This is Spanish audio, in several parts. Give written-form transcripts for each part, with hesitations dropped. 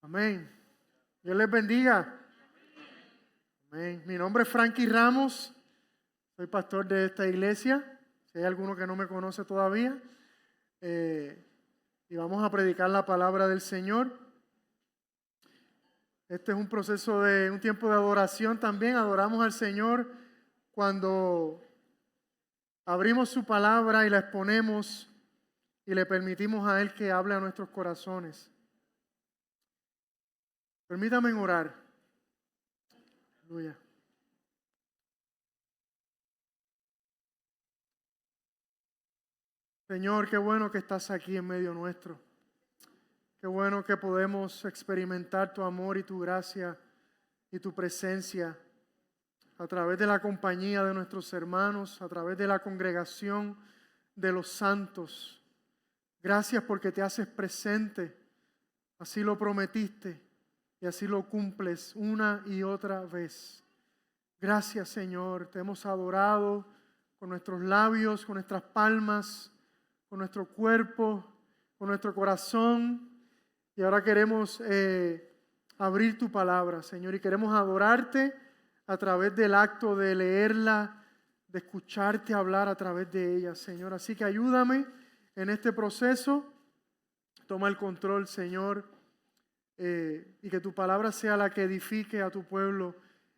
Amén. Dios les bendiga. Amén. Mi nombre es Frankie Ramos. Soy pastor de esta iglesia. Si hay alguno que no me conoce todavía. Y vamos a predicar la palabra del Señor. Este es un proceso de un tiempo de adoración también. Adoramos al Señor cuando abrimos su palabra y la exponemos y le permitimos a Él que hable a nuestros corazones. Permítame orar. Aleluya. Señor, qué bueno que estás aquí en medio nuestro. Qué bueno que podemos experimentar tu amor y tu gracia y tu presencia a través de la compañía de nuestros hermanos, a través de la congregación de los santos. Gracias porque te haces presente. Así lo prometiste y así lo cumples una y otra vez. Gracias, Señor. Te hemos adorado con nuestros labios, con nuestras palmas, con nuestro cuerpo, con nuestro corazón. Y ahora queremos abrir tu palabra, Señor, y queremos adorarte a través del acto de leerla, de escucharte hablar a través de ella, Señor. Así que ayúdame en este proceso. Toma el control, Señor, y que tu palabra sea la que edifique a tu pueblo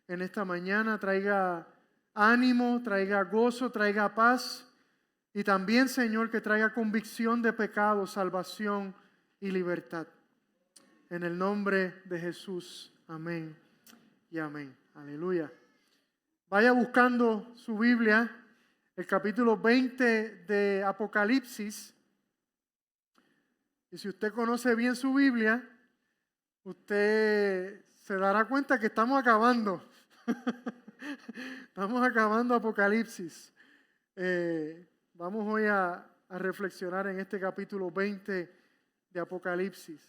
en esta mañana. Traiga ánimo, traiga gozo, traiga paz. Y también, Señor, que traiga convicción de pecado, salvación y libertad. En el nombre de Jesús. Amén y amén. Aleluya. Vaya buscando su Biblia, el capítulo 20 de Apocalipsis. Y si usted conoce bien su Biblia, usted se dará cuenta que estamos acabando. Estamos acabando Apocalipsis. Vamos hoy a reflexionar en este capítulo 20 de Apocalipsis.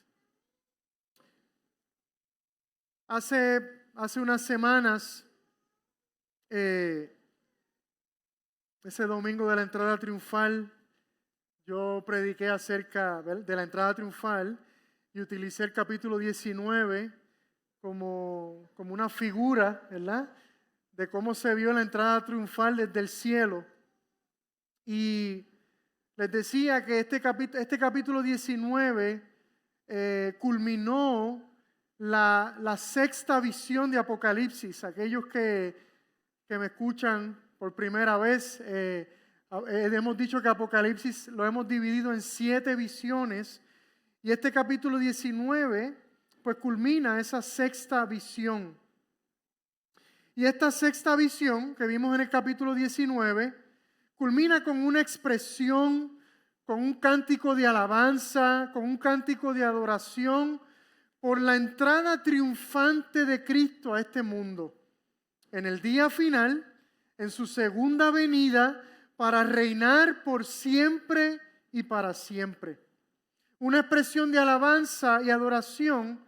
Hace unas semanas, ese domingo de la entrada triunfal, yo prediqué acerca de la entrada triunfal y utilicé el capítulo 19 como una figura, ¿verdad?, de cómo se vio la entrada triunfal desde el cielo. Y les decía que este capítulo 19 culminó la sexta visión de Apocalipsis. Aquellos que me escuchan por primera vez, hemos dicho que Apocalipsis lo hemos dividido en 7 visiones y este capítulo 19 pues culmina esa sexta visión. Y esta sexta visión que vimos en el capítulo 19 culmina con una expresión, con un cántico de alabanza, con un cántico de adoración por la entrada triunfante de Cristo a este mundo. En el día final, en su segunda venida, para reinar por siempre y para siempre. Una expresión de alabanza y adoración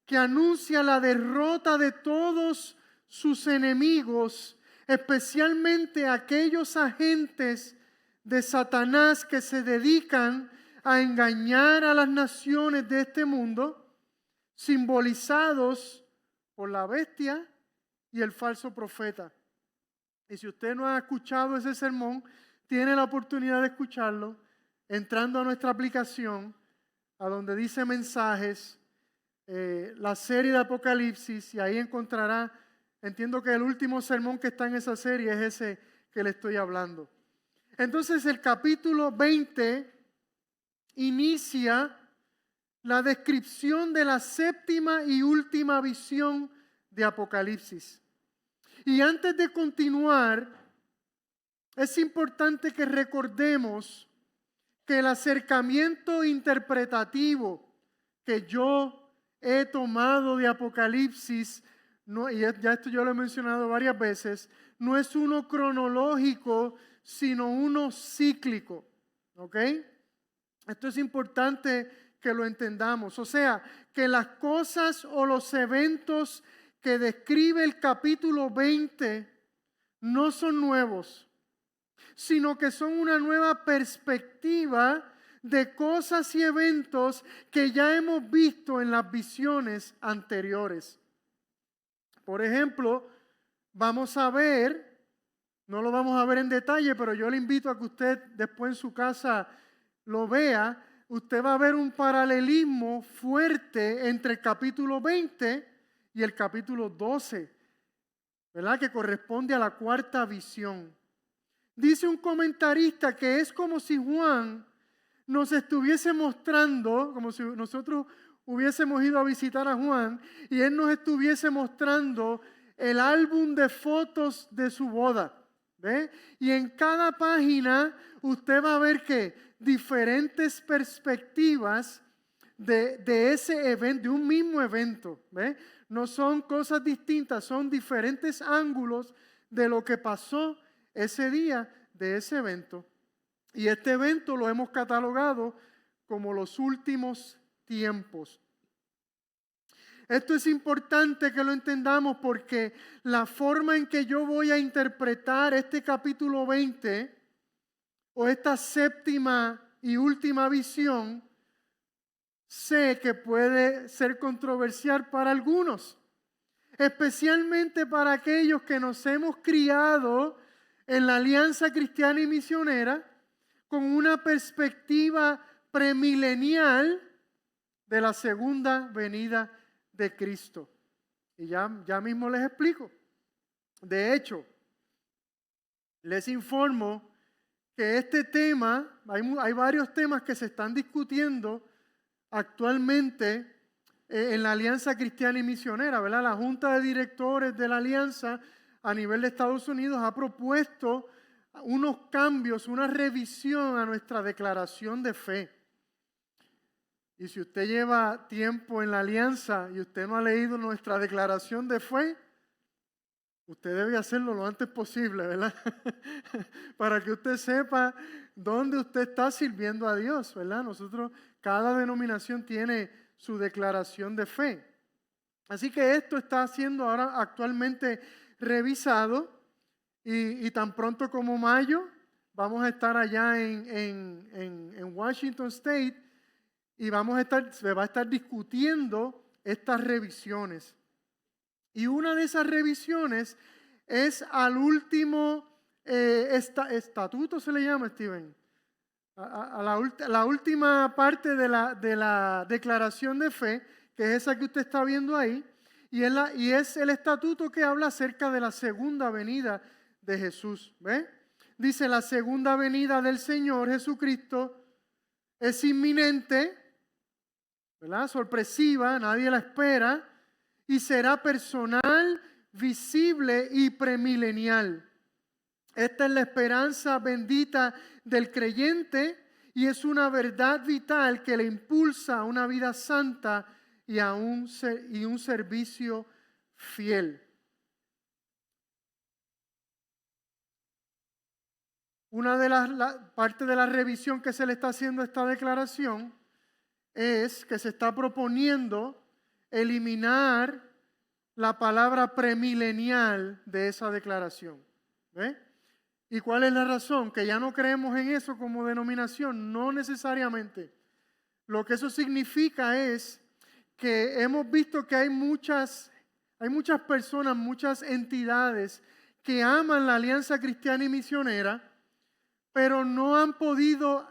que anuncia la derrota de todos sus enemigos, especialmente aquellos agentes de Satanás que se dedican a engañar a las naciones de este mundo, simbolizados por la bestia y el falso profeta. Y si usted no ha escuchado ese sermón, tiene la oportunidad de escucharlo entrando a nuestra aplicación, a donde dice mensajes, la serie de Apocalipsis, y ahí encontrará, entiendo que el último sermón que está en esa serie es ese que le estoy hablando. Entonces el capítulo 20 inicia la descripción de la séptima y última visión de Apocalipsis. Y antes de continuar, es importante que recordemos que el acercamiento interpretativo que yo he tomado de Apocalipsis, y ya esto yo lo he mencionado varias veces, no es uno cronológico, sino uno cíclico. ¿Ok? Esto es importante que lo entendamos. O sea, que las cosas o los eventos que describe el capítulo 20 no son nuevos, sino que son una nueva perspectiva de cosas y eventos que ya hemos visto en las visiones anteriores. Por ejemplo, vamos a ver, no lo vamos a ver en detalle, pero yo le invito a que usted después en su casa lo vea. Usted va a ver un paralelismo fuerte entre el capítulo 20 y el capítulo 12, ¿verdad? Que corresponde a la cuarta visión. Dice un comentarista que es como si Juan nos estuviese mostrando, como si nosotros hubiésemos ido a visitar a Juan y él nos estuviese mostrando el álbum de fotos de su boda. ¿Ve? Y en cada página usted va a ver que diferentes perspectivas de ese evento, de un mismo evento. ¿Ve? No son cosas distintas, son diferentes ángulos de lo que pasó ese día de ese evento. Y este evento lo hemos catalogado como los últimos tiempos. Esto es importante que lo entendamos porque la forma en que yo voy a interpretar este capítulo 20 o esta séptima y última visión, sé que puede ser controversial para algunos, especialmente para aquellos que nos hemos criado en la Alianza Cristiana y Misionera con una perspectiva premilenial de la segunda venida de Cristo. Y ya mismo les explico. De hecho, les informo que este tema, hay varios temas que se están discutiendo actualmente en la Alianza Cristiana y Misionera, ¿verdad? La Junta de Directores de la Alianza a nivel de Estados Unidos ha propuesto unos cambios, una revisión a nuestra declaración de fe. Y si usted lleva tiempo en la alianza y usted no ha leído nuestra declaración de fe, usted debe hacerlo lo antes posible, ¿verdad? Para que usted sepa dónde usted está sirviendo a Dios, ¿verdad? Cada denominación tiene su declaración de fe. Así que esto está siendo ahora actualmente revisado y tan pronto como mayo vamos a estar allá en Washington State y se va a estar discutiendo estas revisiones. Y una de esas revisiones es al último estatuto, se le llama, Steven, a la última parte de la declaración de fe, que es esa que usted está viendo ahí, y es el estatuto que habla acerca de la segunda venida de Jesús. ¿Ve? Dice: la segunda venida del Señor Jesucristo es inminente, ¿verdad? Sorpresiva, nadie la espera, y será personal, visible y premilenial. Esta es la esperanza bendita del creyente y es una verdad vital que le impulsa a una vida santa y un servicio fiel. Una de las partes de la revisión que se le está haciendo a esta declaración es que se está proponiendo eliminar la palabra premilenial de esa declaración. ¿Ve? ¿Y cuál es la razón? Que ya no creemos en eso como denominación, no necesariamente. Lo que eso significa es que hemos visto que hay muchas personas, muchas entidades que aman la Alianza Cristiana y Misionera, pero no han podido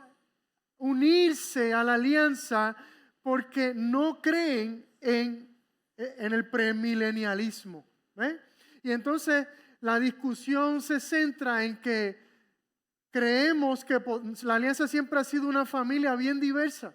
unirse a la alianza porque no creen en el premilenialismo. ¿Ve? Y entonces la discusión se centra en que creemos que la alianza siempre ha sido una familia bien diversa,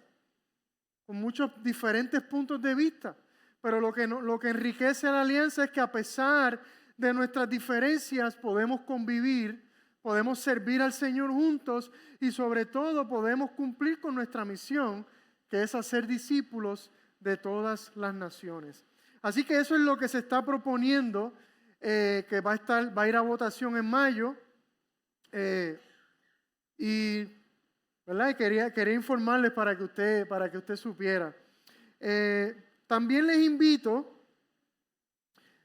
con muchos diferentes puntos de vista. Pero lo que enriquece a la alianza es que a pesar de nuestras diferencias podemos convivir, podemos servir al Señor juntos y sobre todo podemos cumplir con nuestra misión, que es hacer discípulos de todas las naciones. Así que eso es lo que se está proponiendo, que va a ir a votación en mayo. Y ¿verdad? Quería informarles para que usted supiera. También les invito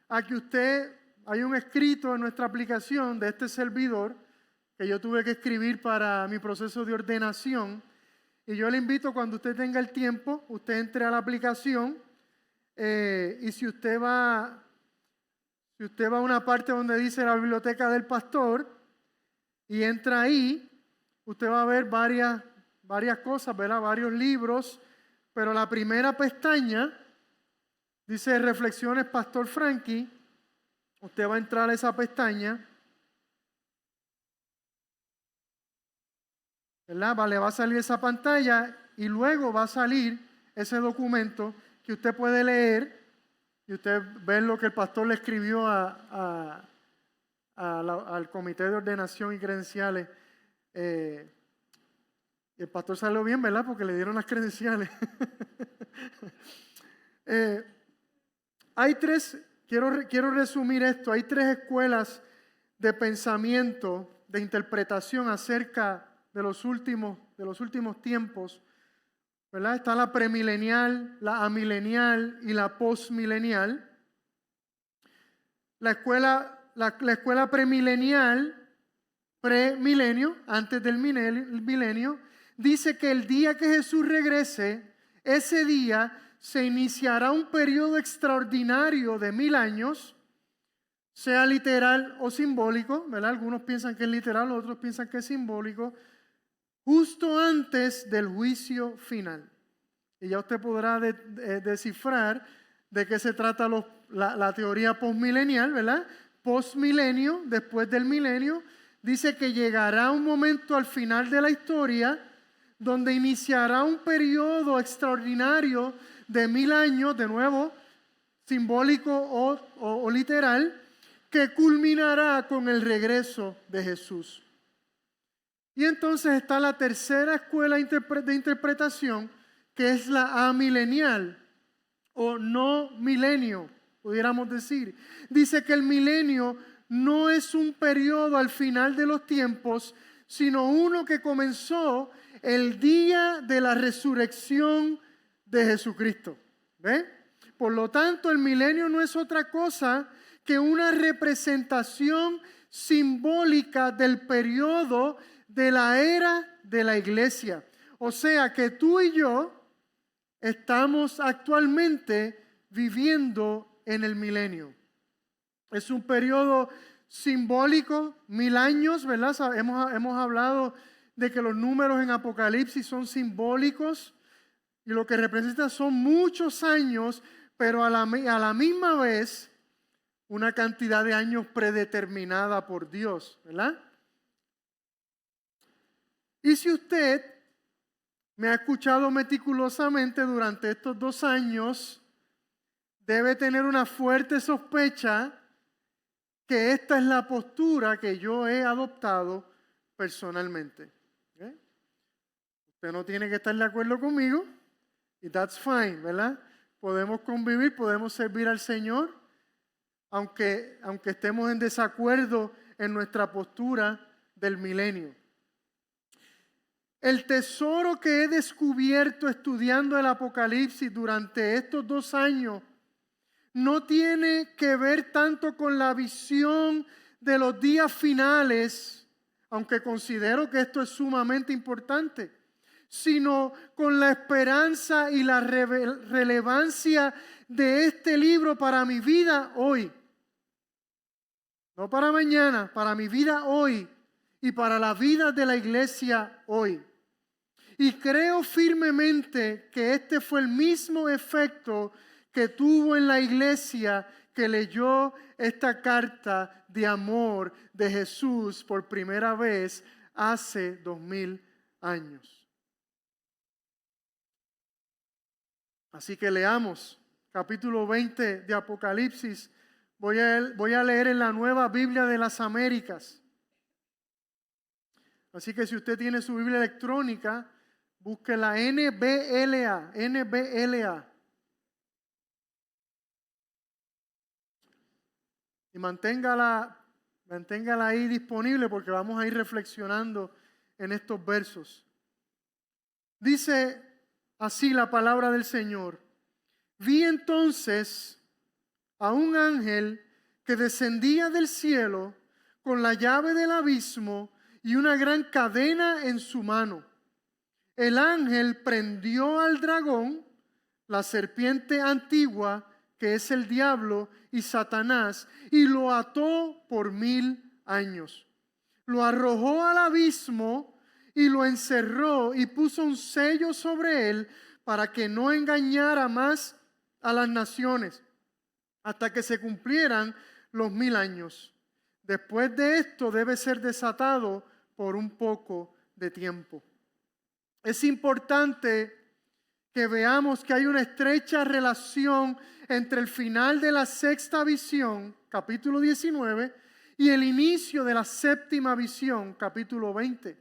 a que hay un escrito en nuestra aplicación de este servidor que yo tuve que escribir para mi proceso de ordenación, Y yo le invito, cuando usted tenga el tiempo, usted entre a la aplicación y si usted va a una parte donde dice la biblioteca del pastor y entra ahí, usted va a ver varias cosas, ¿verdad? Varios libros, pero la primera pestaña dice Reflexiones Pastor Frankie. Usted va a entrar a esa pestaña, ¿verdad? Le va a salir esa pantalla y luego va a salir ese documento que usted puede leer y usted ve lo que el pastor le escribió al Comité de Ordenación y Credenciales. El pastor salió bien, ¿verdad? Porque le dieron las credenciales. Hay tres, quiero resumir esto, hay tres escuelas de pensamiento, de interpretación acerca de los últimos tiempos, ¿verdad? Está la premilenial, la amilenial y la postmilenial. La escuela premilenio, antes del milenio, dice que el día que Jesús regrese, ese día se iniciará un periodo extraordinario de 1000 años, sea literal o simbólico, ¿verdad? Algunos piensan que es literal, otros piensan que es simbólico, justo antes del juicio final. Y ya usted podrá descifrar de qué se trata la teoría postmilenial, ¿verdad? Postmilenio, después del milenio, dice que llegará un momento al final de la historia donde iniciará un periodo extraordinario de 1000 años, de nuevo, simbólico o literal, que culminará con el regreso de Jesús. Y entonces está la tercera escuela de interpretación, que es la amilenial o no milenio, pudiéramos decir. Dice que el milenio no es un periodo al final de los tiempos, sino uno que comenzó el día de la resurrección de Jesucristo. ¿Ve? Por lo tanto, el milenio no es otra cosa que una representación simbólica del periodo de la era de la iglesia. O sea que tú y yo estamos actualmente viviendo en el milenio. Es un periodo simbólico, 1000 años, ¿verdad? Hemos hablado de que los números en Apocalipsis son simbólicos y lo que representa son muchos años, pero a la misma vez una cantidad de años predeterminada por Dios, ¿verdad? Y si usted me ha escuchado meticulosamente durante estos 2 años, debe tener una fuerte sospecha que esta es la postura que yo he adoptado personalmente. ¿Okay? Usted no tiene que estar de acuerdo conmigo y that's fine, ¿verdad? Podemos convivir, podemos servir al Señor, aunque estemos en desacuerdo en nuestra postura del milenio. El tesoro que he descubierto estudiando el Apocalipsis durante estos 2 años no tiene que ver tanto con la visión de los días finales, aunque considero que esto es sumamente importante, sino con la esperanza y la relevancia de este libro para mi vida hoy. No para mañana, para mi vida hoy y para la vida de la iglesia hoy. Y creo firmemente que este fue el mismo efecto que tuvo en la iglesia que leyó esta carta de amor de Jesús por primera vez hace 2000 años. Así que leamos capítulo 20 de Apocalipsis. Voy a leer en la Nueva Biblia de las Américas. Así que si usted tiene su Biblia electrónica, busque la NBLA. Y manténgala ahí disponible porque vamos a ir reflexionando en estos versos. Dice así la palabra del Señor. Vi entonces a un ángel que descendía del cielo con la llave del abismo y una gran cadena en su mano. el ángel prendió al dragón, la serpiente antigua, que es el diablo y Satanás, y lo ató por 1000 años. Lo arrojó al abismo y lo encerró y puso un sello sobre él para que no engañara más a las naciones hasta que se cumplieran los 1000 años. Después de esto debe ser desatado por un poco de tiempo. Es importante que veamos que hay una estrecha relación entre el final de la sexta visión, capítulo 19, y el inicio de la séptima visión, capítulo 20.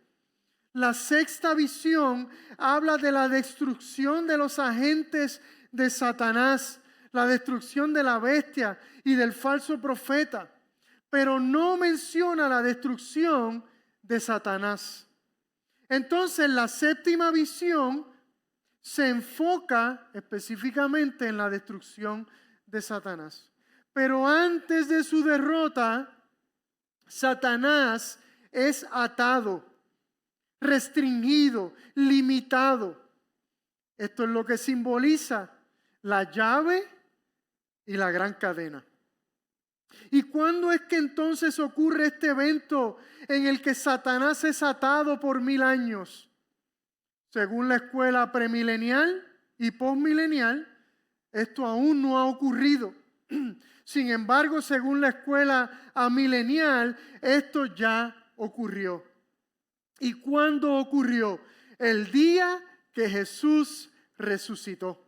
La sexta visión habla de la destrucción de los agentes de Satanás, la destrucción de la bestia y del falso profeta, pero no menciona la destrucción de Satanás. Entonces, la séptima visión se enfoca específicamente en la destrucción de Satanás. Pero antes de su derrota, Satanás es atado, restringido, limitado. Esto es lo que simboliza la llave y la gran cadena. ¿Y cuándo es que entonces ocurre este evento en el que Satanás es atado por 1000 años? Según la escuela premilenial y postmilenial, esto aún no ha ocurrido. Sin embargo, según la escuela amilenial, esto ya ocurrió. ¿Y cuándo ocurrió? El día que Jesús resucitó.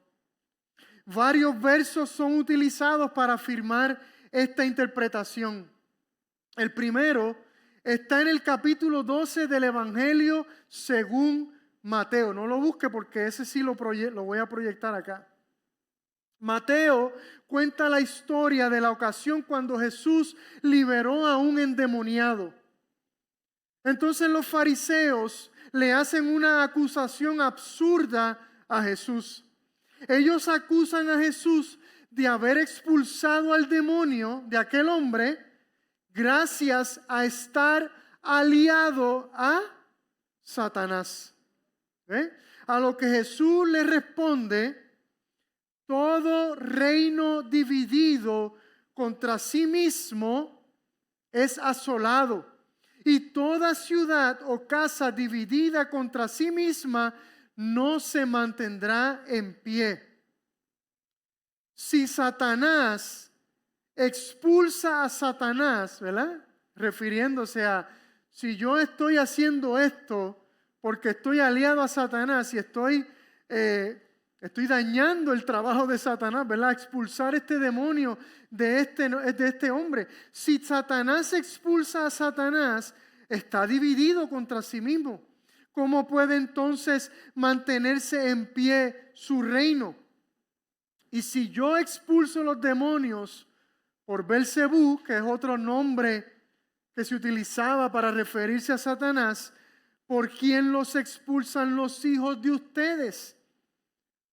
Varios versos son utilizados para afirmar esta interpretación. El primero está en el capítulo 12 del Evangelio según Mateo. No lo busque porque ese sí lo voy a proyectar acá. Mateo cuenta la historia de la ocasión cuando Jesús liberó a un endemoniado. Entonces los fariseos le hacen una acusación absurda a Jesús. Ellos acusan a Jesús de haber expulsado al demonio de aquel hombre gracias a estar aliado a Satanás. A lo que Jesús le responde: todo reino dividido contra sí mismo es asolado, y toda ciudad o casa dividida contra sí misma no se mantendrá en pie. Si Satanás expulsa a Satanás, ¿verdad? Refiriéndose a, si yo estoy haciendo esto porque estoy aliado a Satanás y estoy dañando el trabajo de Satanás, ¿verdad? Expulsar este demonio de este hombre. Si Satanás expulsa a Satanás, está dividido contra sí mismo. ¿Cómo puede entonces mantenerse en pie su reino? Y si yo expulso los demonios por Belcebú, que es otro nombre que se utilizaba para referirse a Satanás, ¿por quién los expulsan los hijos de ustedes?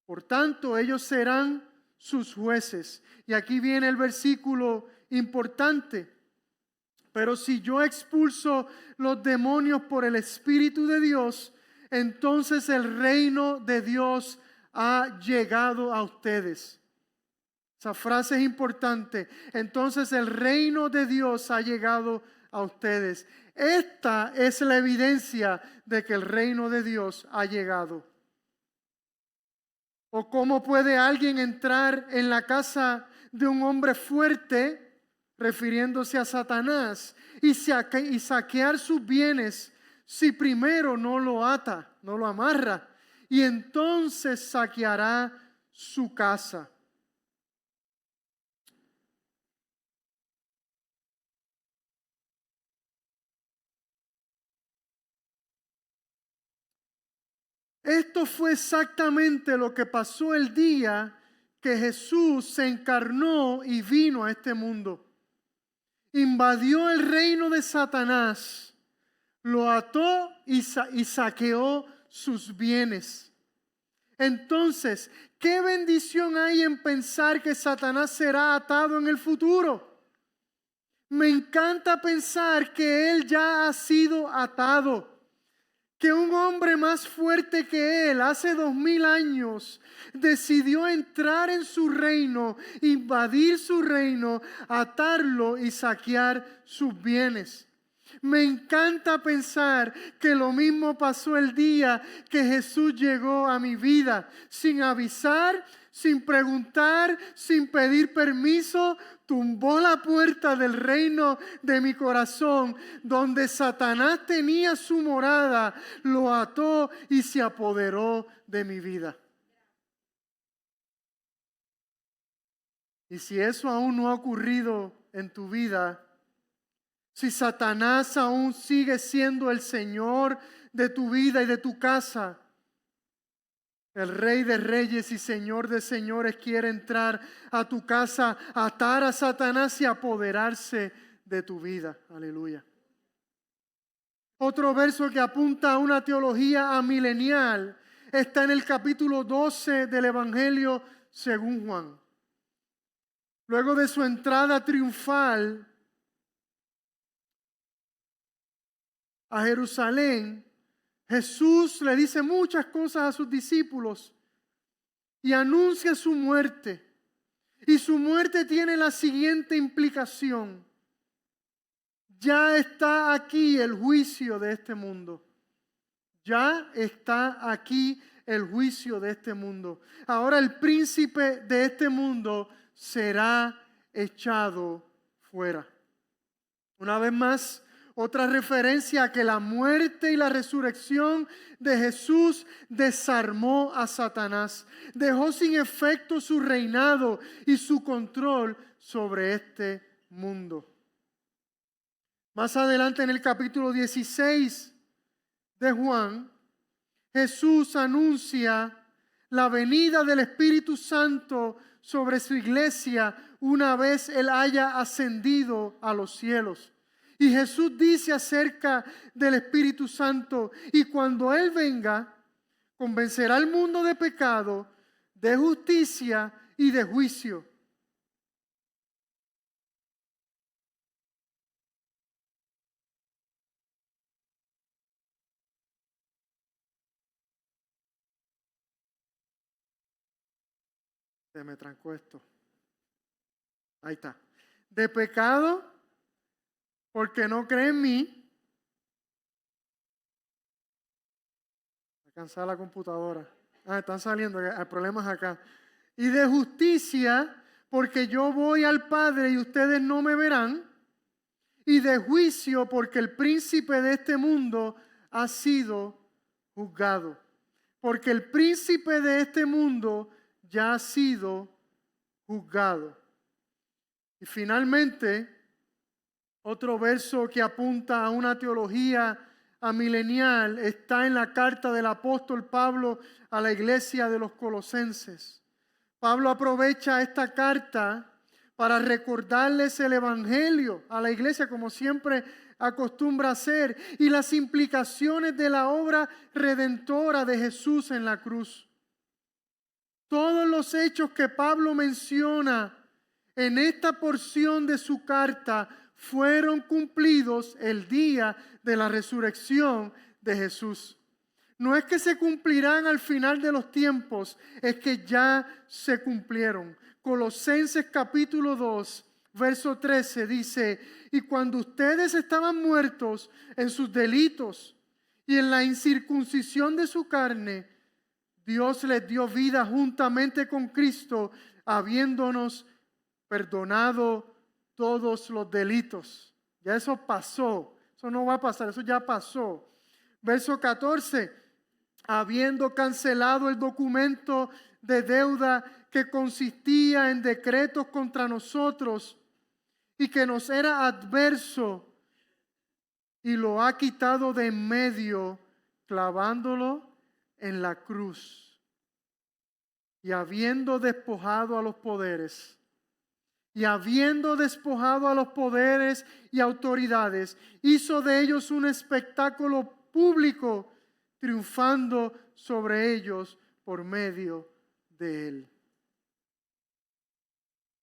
Por tanto, ellos serán sus jueces. Y aquí viene el versículo importante. Pero si yo expulso los demonios por el Espíritu de Dios, entonces el reino de Dios ha llegado a ustedes. Esa frase es importante. Entonces el reino de Dios ha llegado a ustedes. Esta es la evidencia de que el reino de Dios ha llegado. ¿O cómo puede alguien entrar en la casa de un hombre fuerte, refiriéndose a Satanás, y saquear sus bienes si primero no lo ata, no lo amarra, y entonces saqueará su casa? Esto fue exactamente lo que pasó el día que Jesús se encarnó y vino a este mundo. Invadió el reino de Satanás, lo ató y saqueó sus bienes. Entonces, ¿qué bendición hay en pensar que Satanás será atado en el futuro? Me encanta pensar que él ya ha sido atado, que un hombre más fuerte que él hace 2000 años decidió entrar en su reino, invadir su reino, atarlo y saquear sus bienes. Me encanta pensar que lo mismo pasó el día que Jesús llegó a mi vida, sin avisar, sin preguntar, sin pedir permiso, tumbó la puerta del reino de mi corazón, donde Satanás tenía su morada, lo ató y se apoderó de mi vida. Y si eso aún no ha ocurrido en tu vida, si Satanás aún sigue siendo el Señor de tu vida y de tu casa, el Rey de Reyes y Señor de Señores quiere entrar a tu casa, atar a Satanás y apoderarse de tu vida. Aleluya. Otro verso que apunta a una teología amilenial está en el capítulo 12 del Evangelio según Juan. Luego de su entrada triunfal a Jerusalén, Jesús le dice muchas cosas a sus discípulos y anuncia su muerte. Y su muerte tiene la siguiente implicación: ya está aquí el juicio de este mundo. Ya está aquí el juicio de este mundo. Ahora el príncipe de este mundo será echado fuera. Una vez más, otra referencia a que la muerte y la resurrección de Jesús desarmó a Satanás. Dejó sin efecto su reinado y su control sobre este mundo. Más adelante en el capítulo 16 de Juan, Jesús anuncia la venida del Espíritu Santo sobre su iglesia una vez Él haya ascendido a los cielos. Y Jesús dice acerca del Espíritu Santo: y cuando Él venga, convencerá al mundo de pecado, de justicia y de juicio. Se me trancó esto. Ahí está. De pecado, porque no cree en mí. Cansada la computadora. Están saliendo, hay problemas acá. Y de justicia, porque yo voy al Padre y ustedes no me verán. Y de juicio, porque el príncipe de este mundo ha sido juzgado. Porque el príncipe de este mundo ya ha sido juzgado. Y finalmente, otro verso que apunta a una teología amilenial está en la carta del apóstol Pablo a la iglesia de los Colosenses. Pablo aprovecha esta carta para recordarles el evangelio a la iglesia, como siempre acostumbra hacer, y las implicaciones de la obra redentora de Jesús en la cruz. Todos los hechos que Pablo menciona en esta porción de su carta fueron cumplidos el día de la resurrección de Jesús. No es que se cumplirán al final de los tiempos, es que ya se cumplieron. Colosenses capítulo 2, verso 13 dice: y cuando ustedes estaban muertos en sus delitos y en la incircuncisión de su carne, Dios les dio vida juntamente con Cristo, habiéndonos perdonado todos los delitos. Ya eso pasó, eso no va a pasar, eso ya pasó. Verso 14, habiendo cancelado el documento de deuda que consistía en decretos contra nosotros y que nos era adverso, y lo ha quitado de en medio, clavándolo en la cruz. Y habiendo despojado a los poderes, y autoridades, hizo de ellos un espectáculo público, triunfando sobre ellos por medio de él.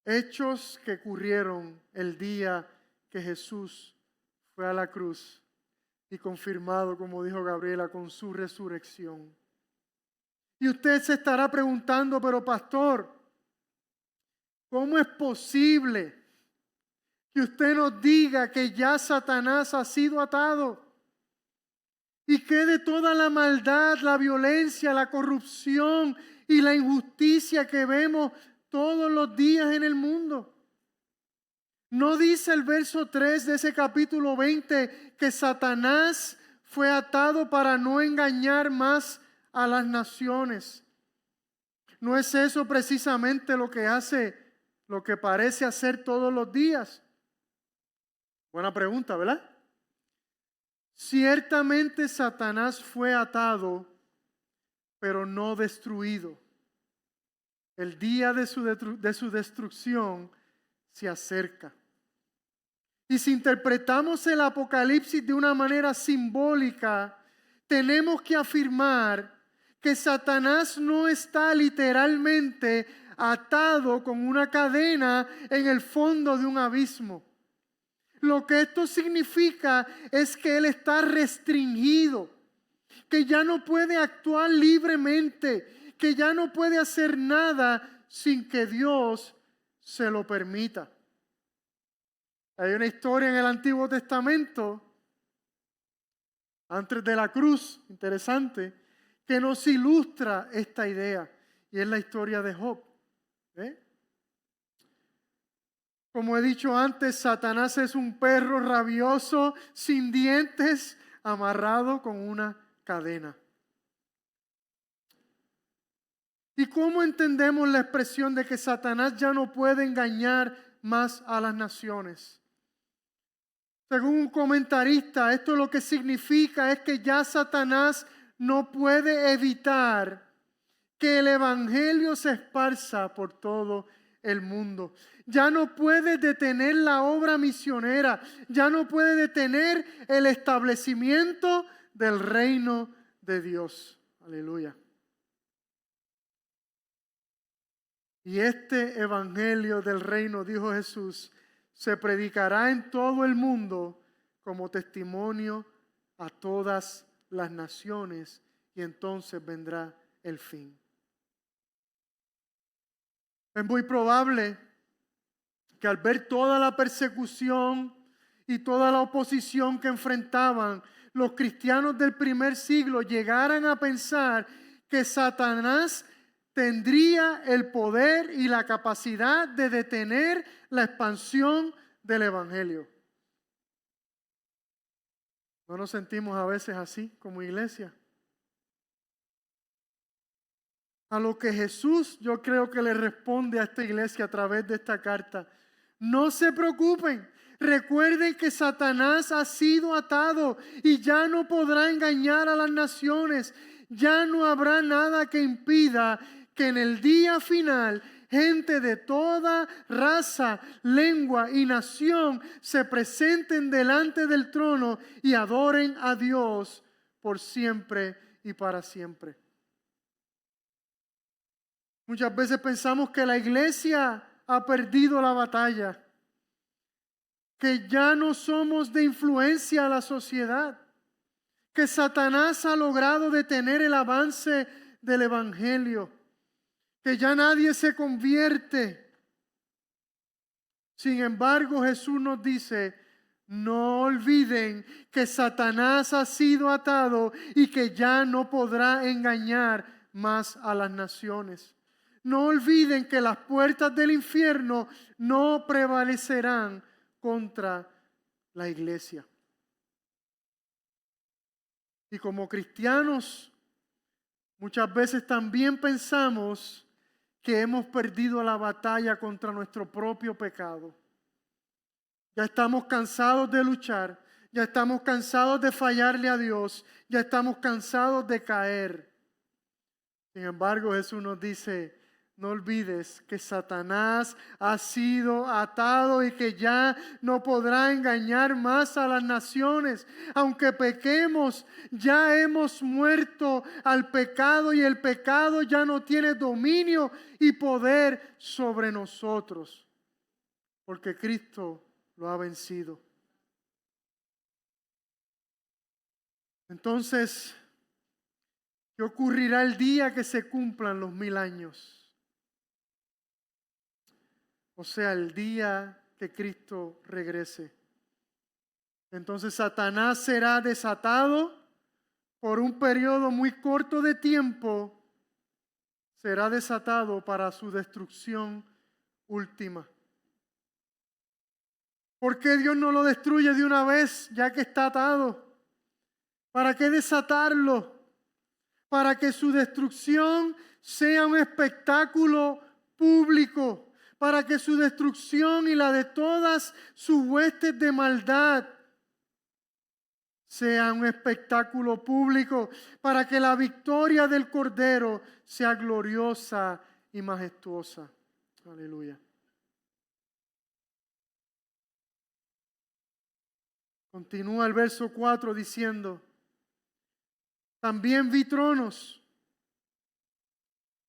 Hechos que ocurrieron el día que Jesús fue a la cruz y confirmado, como dijo Gabriela, con su resurrección. Y usted se estará preguntando, pero pastor, ¿cómo es posible que usted nos diga que ya Satanás ha sido atado? ¿Y qué de toda la maldad, la violencia, la corrupción y la injusticia que vemos todos los días en el mundo? ¿No dice el verso 3 de ese capítulo 20 que Satanás fue atado para no engañar más a las naciones? ¿No es eso precisamente lo que hace, lo que parece hacer todos los días? Buena pregunta, ¿verdad? Ciertamente Satanás fue atado, pero no destruido. El día de su destrucción se acerca. Y si interpretamos el Apocalipsis de una manera simbólica, tenemos que afirmar que Satanás no está literalmente atado con una cadena en el fondo de un abismo. Lo que esto significa es que él está restringido, que ya no puede actuar libremente, que ya no puede hacer nada sin que Dios se lo permita. Hay una historia en el Antiguo Testamento, antes de la cruz, interesante, que nos ilustra esta idea, y es la historia de Job. ¿Ve? Como he dicho antes, Satanás es un perro rabioso, sin dientes, amarrado con una cadena. ¿Y cómo entendemos la expresión de que Satanás ya no puede engañar más a las naciones? Según un comentarista, esto lo que significa es que ya Satanás no puede evitar que el evangelio se esparza por todo el mundo. Ya no puede detener la obra misionera, ya no puede detener el establecimiento del reino de Dios. Aleluya. Y este evangelio del reino, dijo Jesús, se predicará en todo el mundo como testimonio a todas las naciones, y entonces vendrá el fin. Es muy probable que al ver toda la persecución y toda la oposición que enfrentaban los cristianos del primer siglo, llegaran a pensar que Satanás tendría el poder y la capacidad de detener la expansión del evangelio. ¿No nos sentimos a veces así como iglesia? A lo que Jesús, yo creo que le responde a esta iglesia a través de esta carta: no se preocupen, recuerden que Satanás ha sido atado y ya no podrá engañar a las naciones. Ya no habrá nada que impida que en el día final gente de toda raza, lengua y nación se presenten delante del trono y adoren a Dios por siempre y para siempre. Muchas veces pensamos que la iglesia ha perdido la batalla, que ya no somos de influencia a la sociedad, que Satanás ha logrado detener el avance del evangelio, que ya nadie se convierte. Sin embargo, Jesús nos dice: no olviden que Satanás ha sido atado y que ya no podrá engañar más a las naciones. No olviden que las puertas del infierno no prevalecerán contra la iglesia. Y como cristianos, muchas veces también pensamos que hemos perdido la batalla contra nuestro propio pecado. Ya estamos cansados de luchar, ya estamos cansados de fallarle a Dios, ya estamos cansados de caer. Sin embargo, Jesús nos dice: no olvides que Satanás ha sido atado y que ya no podrá engañar más a las naciones. Aunque pequemos, ya hemos muerto al pecado y el pecado ya no tiene dominio y poder sobre nosotros, porque Cristo lo ha vencido. Entonces, ¿qué ocurrirá el día que se cumplan los 1000 años? O sea, el día que Cristo regrese. Entonces Satanás será desatado por un periodo muy corto de tiempo. Será desatado para su destrucción última. ¿Por qué Dios no lo destruye de una vez ya que está atado? ¿Para qué desatarlo? Para que su destrucción sea un espectáculo público, para que su destrucción y la de todas sus huestes de maldad sea un espectáculo público, para que la victoria del Cordero sea gloriosa y majestuosa. Aleluya. Continúa el verso 4 diciendo: también vi tronos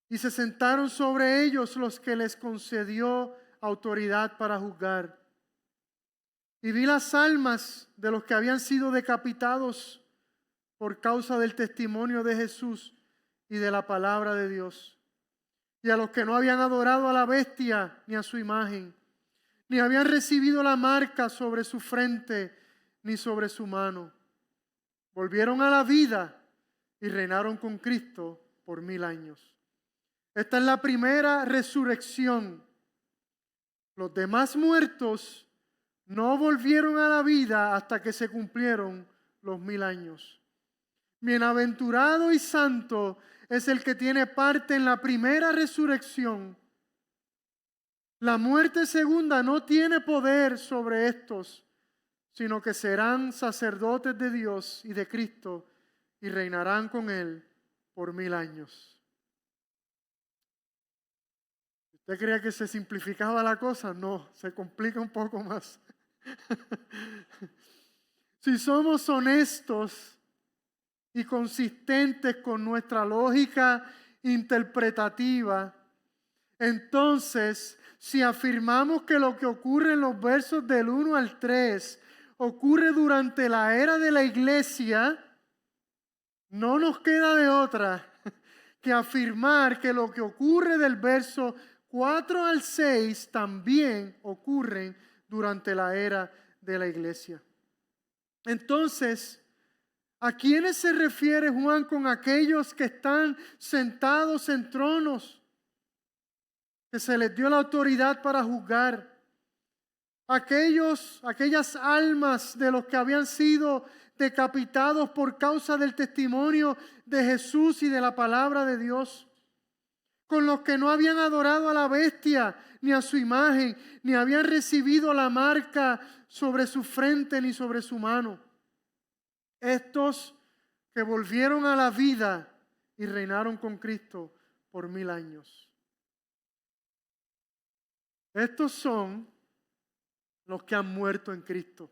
y se sentaron sobre ellos los que les concedió autoridad para juzgar. Y vi las almas de los que habían sido decapitados por causa del testimonio de Jesús y de la palabra de Dios. Y a los que no habían adorado a la bestia ni a su imagen, ni habían recibido la marca sobre su frente ni sobre su mano. Volvieron a la vida y reinaron con Cristo por 1000 años. Esta es la primera resurrección. Los demás muertos no volvieron a la vida hasta que se cumplieron los 1000 años. Bienaventurado y santo es el que tiene parte en la primera resurrección. La muerte segunda no tiene poder sobre estos, sino que serán sacerdotes de Dios y de Cristo y reinarán con Él por 1000 años. ¿Usted creía que se simplificaba la cosa? No, se complica un poco más. Si somos honestos y consistentes con nuestra lógica interpretativa, entonces, si afirmamos que lo que ocurre en los versos del 1 al 3 ocurre durante la era de la iglesia, no nos queda de otra que afirmar que lo que ocurre del verso 4 al 6 también ocurren durante la era de la iglesia. Entonces, ¿a quiénes se refiere Juan con aquellos que están sentados en tronos, que se les dio la autoridad para juzgar? Aquellas almas de los que habían sido decapitados por causa del testimonio de Jesús y de la palabra de Dios, con los que no habían adorado a la bestia ni a su imagen, ni habían recibido la marca sobre su frente ni sobre su mano. Estos que volvieron a la vida y reinaron con Cristo por 1000 años. Estos son los que han muerto en Cristo.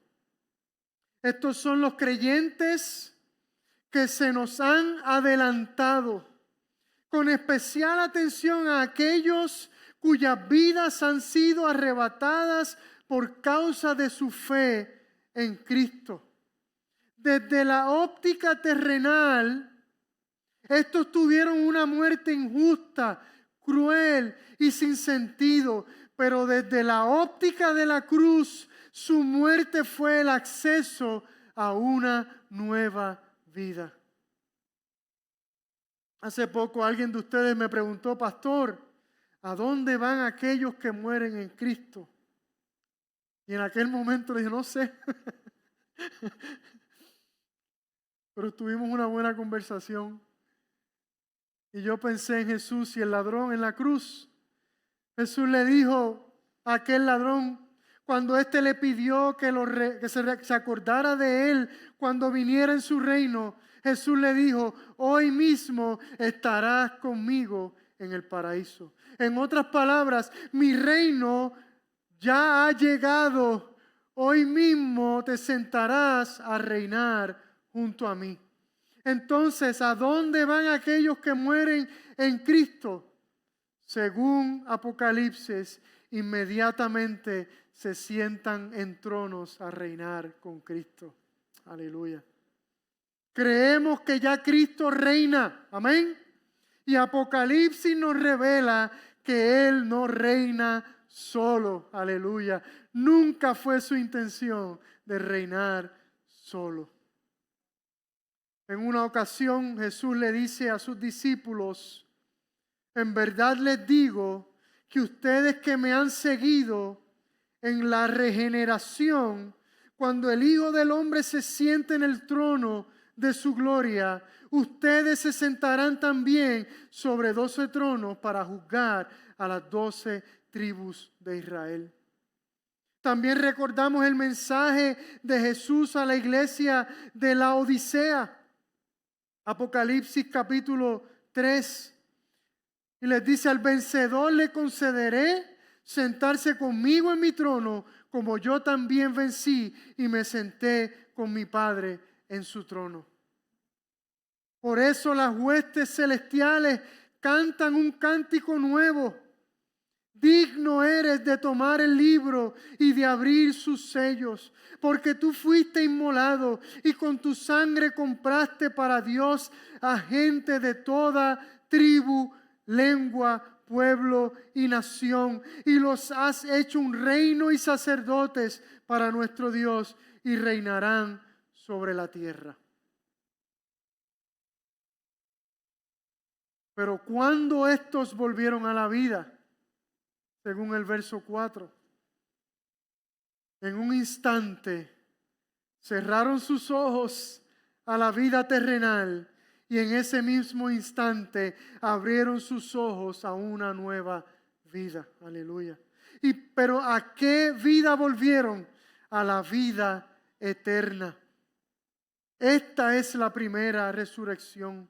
Estos son los creyentes que se nos han adelantado, con especial atención a aquellos cuyas vidas han sido arrebatadas por causa de su fe en Cristo. Desde la óptica terrenal, estos tuvieron una muerte injusta, cruel y sin sentido, pero desde la óptica de la cruz, su muerte fue el acceso a una nueva vida. Hace poco alguien de ustedes me preguntó: pastor, ¿a dónde van aquellos que mueren en Cristo? Y en aquel momento le dije: no sé. Pero tuvimos una buena conversación. Y yo pensé en Jesús y el ladrón en la cruz. Jesús le dijo a aquel ladrón, cuando éste le pidió que se acordara de él cuando viniera en su reino, Jesús le dijo: hoy mismo estarás conmigo en el paraíso. En otras palabras, mi reino ya ha llegado. Hoy mismo te sentarás a reinar junto a mí. Entonces, ¿a dónde van aquellos que mueren en Cristo? Según Apocalipsis, inmediatamente se sientan en tronos a reinar con Cristo. Aleluya. Creemos que ya Cristo reina. Amén. Y Apocalipsis nos revela que Él no reina solo. Aleluya. Nunca fue su intención de reinar solo. En una ocasión Jesús le dice a sus discípulos: en verdad les digo que ustedes que me han seguido en la regeneración, cuando el Hijo del Hombre se siente en el trono de su gloria, ustedes se sentarán también sobre 12 tronos para juzgar a las 12 tribus de Israel. También recordamos el mensaje de Jesús a la iglesia de la Odisea. Apocalipsis capítulo 3. Y les dice: al vencedor le concederé sentarse conmigo en mi trono, como yo también vencí y me senté con mi Padre en su trono. Por eso las huestes celestiales cantan un cántico nuevo. Digno eres de tomar el libro y de abrir sus sellos, porque tú fuiste inmolado y con tu sangre compraste para Dios a gente de toda tribu, lengua, pueblo y nación, y los has hecho un reino y sacerdotes para nuestro Dios, y reinarán sobre la tierra. Pero cuando estos volvieron a la vida, según el verso 4, en un instante cerraron sus ojos a la vida terrenal y en ese mismo instante abrieron sus ojos a una nueva vida. Aleluya. Pero ¿a qué vida volvieron? A la vida eterna. Esta es la primera resurrección.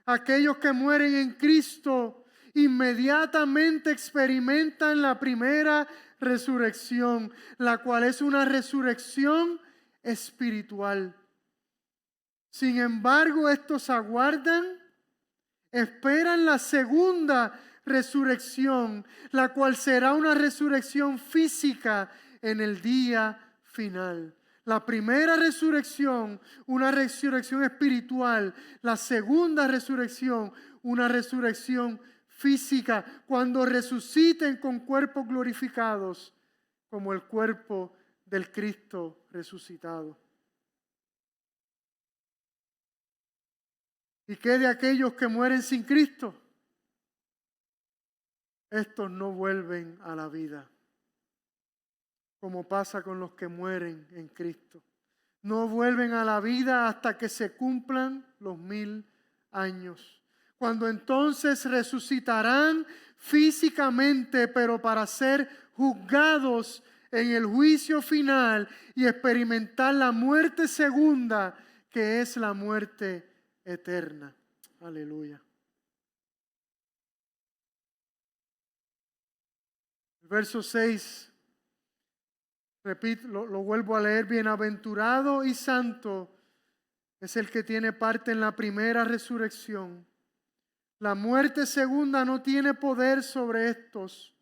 Aquellos que mueren en Cristo inmediatamente experimentan la primera resurrección, la cual es una resurrección espiritual. Sin embargo, estos esperan la segunda resurrección, la cual será una resurrección física en el día final. La primera resurrección, una resurrección espiritual. La segunda resurrección, una resurrección física, cuando resuciten con cuerpos glorificados, como el cuerpo del Cristo resucitado. ¿Y qué de aquellos que mueren sin Cristo? Estos no vuelven a la vida, como pasa con los que mueren en Cristo. No vuelven a la vida hasta que se cumplan los 1000 años. Cuando entonces resucitarán físicamente, pero para ser juzgados en el juicio final y experimentar la muerte segunda, que es la muerte eterna. Aleluya. El verso 6. Repito, lo vuelvo a leer. Bienaventurado y santo es el que tiene parte en la primera resurrección. La muerte segunda no tiene poder sobre estos,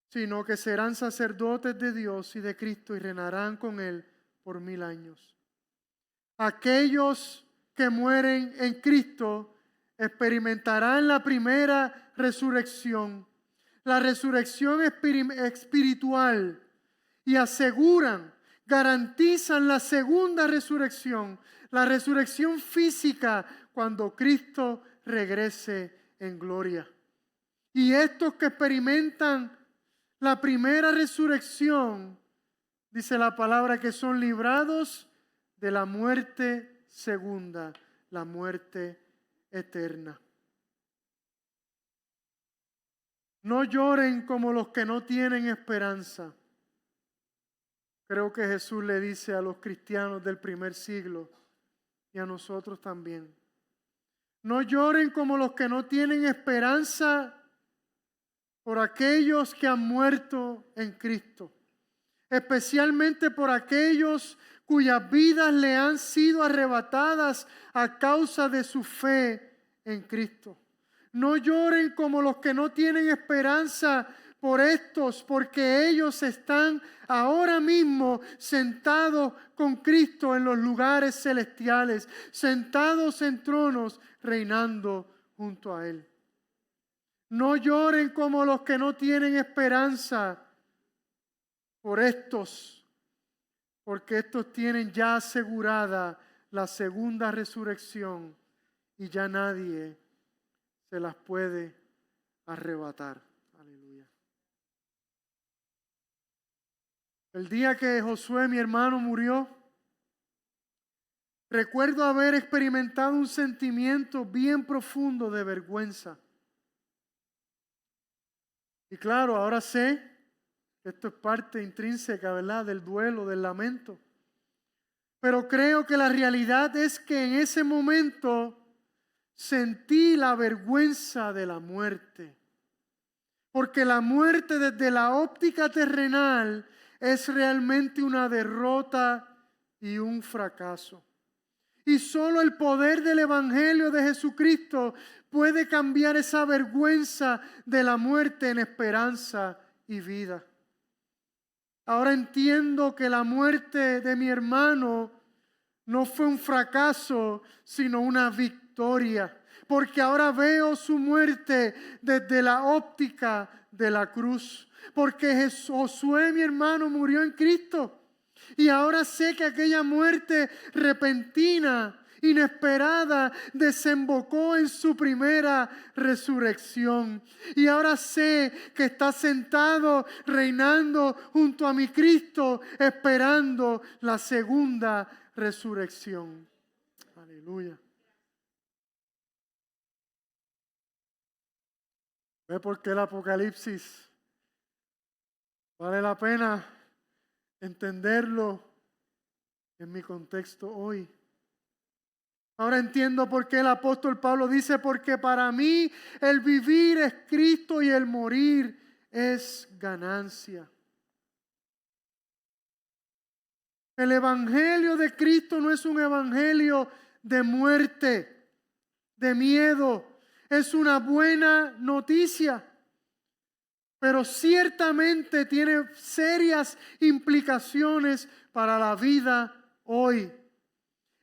sino que serán sacerdotes de Dios y de Cristo y reinarán con Él por 1000 años. Aquellos que mueren en Cristo experimentarán la primera resurrección, la resurrección espiritual, y aseguran, garantizan la segunda resurrección, la resurrección física, cuando Cristo regrese en gloria. Y estos que experimentan la primera resurrección, dice la palabra, que son librados de la muerte segunda, la muerte eterna. No lloren como los que no tienen esperanza. Creo que Jesús le dice a los cristianos del primer siglo y a nosotros también. No lloren como los que no tienen esperanza por aquellos que han muerto en Cristo, especialmente por aquellos cuyas vidas le han sido arrebatadas a causa de su fe en Cristo. No lloren como los que no tienen esperanza por estos, porque ellos están ahora mismo sentados con Cristo en los lugares celestiales, sentados en tronos, reinando junto a Él. No lloren como los que no tienen esperanza por estos, porque estos tienen ya asegurada la segunda resurrección y ya nadie se las puede arrebatar. Aleluya. El día que Josué, mi hermano, murió, recuerdo haber experimentado un sentimiento bien profundo de vergüenza. Y claro, ahora sé que esto es parte intrínseca, ¿verdad?, del duelo, del lamento. Pero creo que la realidad es que en ese momento sentí la vergüenza de la muerte. Porque la muerte desde la óptica terrenal es realmente una derrota y un fracaso. Y solo el poder del Evangelio de Jesucristo puede cambiar esa vergüenza de la muerte en esperanza y vida. Ahora entiendo que la muerte de mi hermano no fue un fracaso, sino una victoria. Porque ahora veo su muerte desde la óptica de la cruz. Porque Josué, mi hermano, murió en Cristo. Y ahora sé que aquella muerte repentina, inesperada, desembocó en su primera resurrección. Y ahora sé que está sentado, reinando junto a mi Cristo, esperando la segunda resurrección. Aleluya. ¿Ve por qué el Apocalipsis vale la pena entenderlo en mi contexto hoy? Ahora entiendo por qué el apóstol Pablo dice, porque para mí el vivir es Cristo y el morir es ganancia. El evangelio de Cristo no es un evangelio de muerte, de miedo. Es una buena noticia, pero ciertamente tiene serias implicaciones para la vida hoy.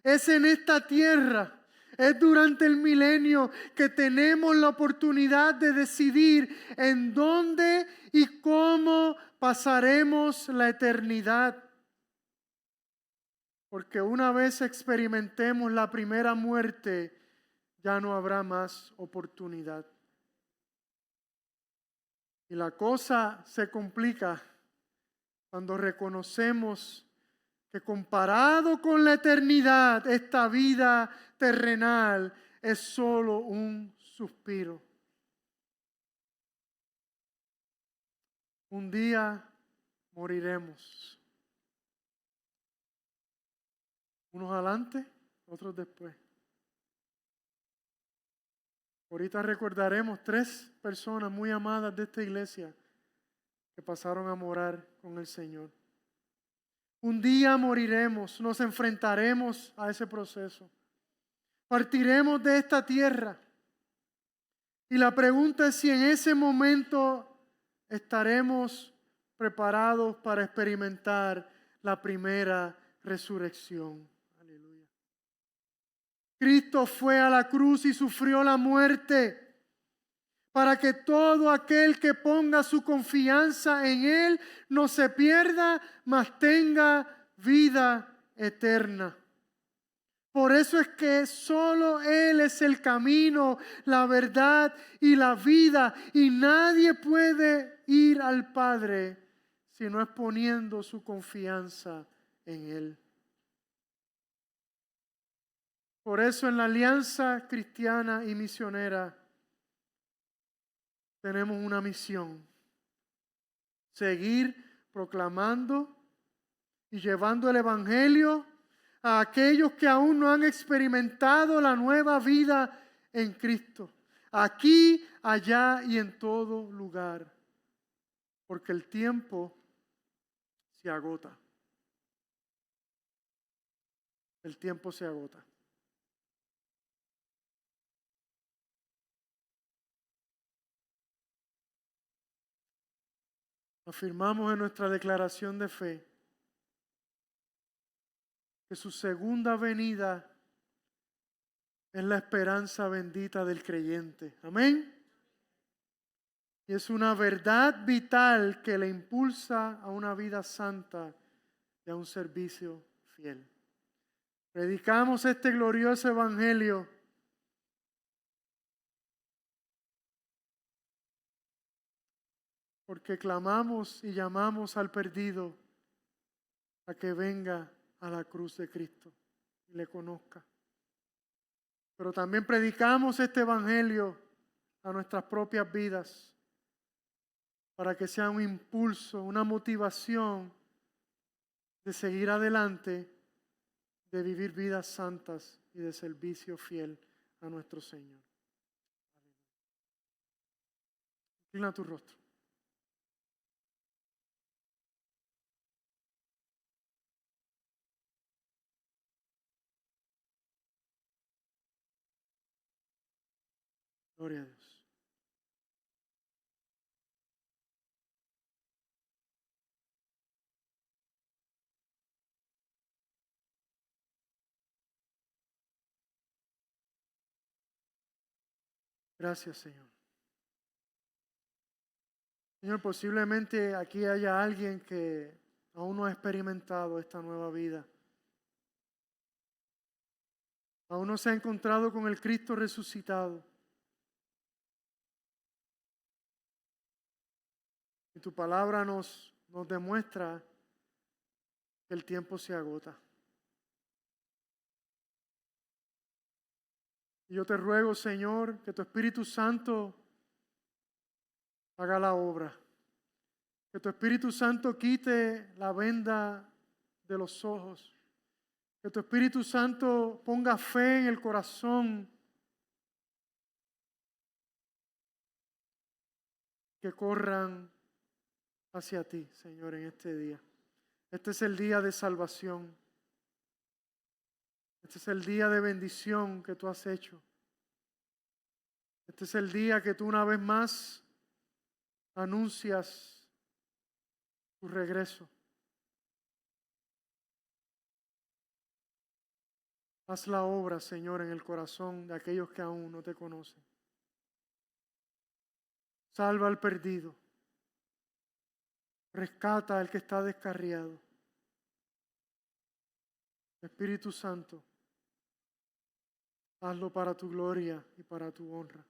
Es en esta tierra, es durante el milenio que tenemos la oportunidad de decidir en dónde y cómo pasaremos la eternidad. Porque una vez experimentemos la primera muerte, ya no habrá más oportunidad. Y la cosa se complica cuando reconocemos que comparado con la eternidad, esta vida terrenal es solo un suspiro. Un día moriremos. Unos adelante, otros después. Ahorita recordaremos 3 personas muy amadas de esta iglesia que pasaron a morar con el Señor. Un día moriremos, nos enfrentaremos a ese proceso. Partiremos de esta tierra. Y la pregunta es si en ese momento estaremos preparados para experimentar la primera resurrección. Aleluya. Cristo fue a la cruz y sufrió la muerte para que todo aquel que ponga su confianza en Él no se pierda, mas tenga vida eterna. Por eso es que solo Él es el camino, la verdad y la vida. Y nadie puede ir al Padre si no es poniendo su confianza en Él. Por eso en la Alianza Cristiana y Misionera tenemos una misión: seguir proclamando y llevando el Evangelio a aquellos que aún no han experimentado la nueva vida en Cristo, aquí, allá y en todo lugar, porque el tiempo se agota. El tiempo se agota. Afirmamos en nuestra declaración de fe que su segunda venida es la esperanza bendita del creyente. Amén. Y es una verdad vital que le impulsa a una vida santa y a un servicio fiel. Predicamos este glorioso evangelio porque clamamos y llamamos al perdido a que venga a la cruz de Cristo y le conozca. Pero también predicamos este evangelio a nuestras propias vidas para que sea un impulso, una motivación de seguir adelante, de vivir vidas santas y de servicio fiel a nuestro Señor. Inclina tu rostro. Gloria a Dios. Gracias, Señor. Señor, posiblemente aquí haya alguien que aún no ha experimentado esta nueva vida. Aún no se ha encontrado con el Cristo resucitado. Y tu palabra nos demuestra que el tiempo se agota. Y yo te ruego, Señor, que tu Espíritu Santo haga la obra. Que tu Espíritu Santo quite la venda de los ojos. Que tu Espíritu Santo ponga fe en el corazón. Que corran hacia ti, Señor, en este día. Este es el día de salvación. Este es el día de bendición que tú has hecho. Este es el día que tú una vez más anuncias tu regreso. Haz la obra, Señor, en el corazón de aquellos que aún no te conocen. Salva al perdido. Rescata al que está descarriado. Espíritu Santo, hazlo para tu gloria y para tu honra.